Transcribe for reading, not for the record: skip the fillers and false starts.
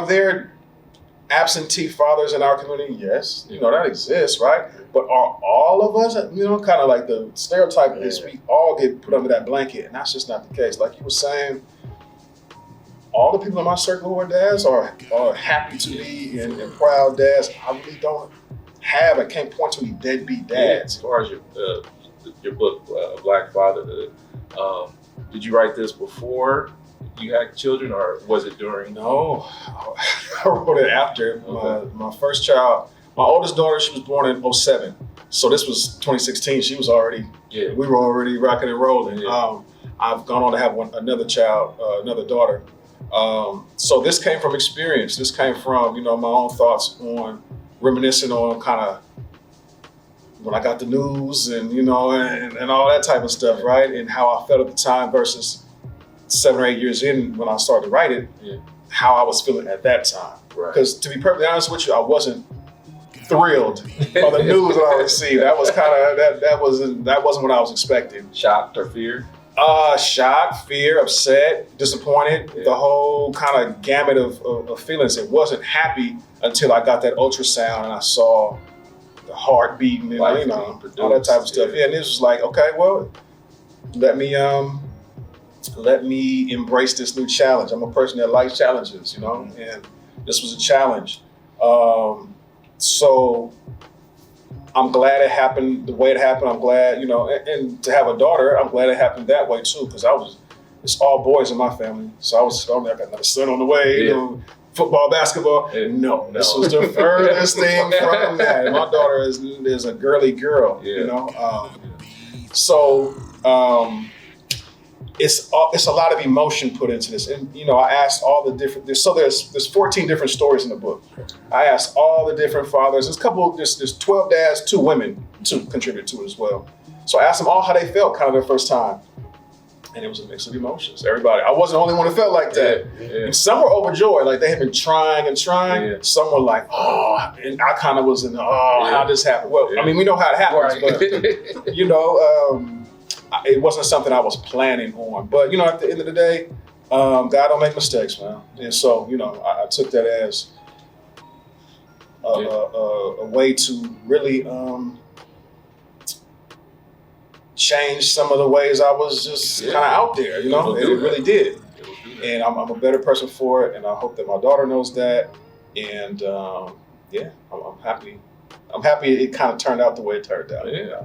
are there absentee fathers in our community? Yes, that exists, right? But are all of us, kind of like the stereotype is we all get put under that blanket, and that's just not the case. Like you were saying, all the people in my circle who are dads are happy to be and proud dads. I really don't have, I can't point to any deadbeat dads. As far as your book, Black Fatherhood, did you write this before you had children, or was it during? No, I wrote it after. Okay. My first child, my oldest daughter, she was born in 2007. So this was 2016. She was already, we were already rocking and rolling. Yeah. I've gone on to have another child, another daughter. So this came from experience. This came from, my own thoughts on reminiscing on kind of when I got the news and, and all that type of stuff, right? And how I felt at the time versus 7 or 8 years in when I started to write it, how I was feeling at that time. Because to be perfectly honest with you, I wasn't thrilled by the news that I received. That was kind of, that wasn't what I was expecting. Shocked or fear? Shocked, fear, upset, disappointed, the whole kind of gamut of feelings. It wasn't happy until I got that ultrasound and I saw the heart beating and, all that type of stuff. Yeah, and it was like, okay, well, let me embrace this new challenge. I'm a person that likes challenges, and this was a challenge. So I'm glad it happened the way it happened. I'm glad, and to have a daughter, I'm glad it happened that way too, because it's all boys in my family. So I got another son on the way, football, basketball. No, this was the furthest thing from that. And my daughter is a girly girl, So it's a lot of emotion put into this. And, I asked all the different, there's 14 different stories in the book. I asked all the different fathers. There's 12 dads, 2 women to contribute to it as well. So I asked them all how they felt kind of their first time. And it was a mix of emotions. Everybody, I wasn't the only one who felt like that. Yeah. And some were overjoyed, like they had been trying and trying. Yeah. Some were like, oh, and I kind of was in the, how this happened? Well, I mean, we know how it happens, but, it wasn't something I was planning on. But, at the end of the day, God don't make mistakes, man. And so, I took that as a way to really change some of the ways I was just kind of out there, It really did. And I'm a better person for it. And I hope that my daughter knows that. And I'm happy. I'm happy it kind of turned out the way it turned out. Yeah.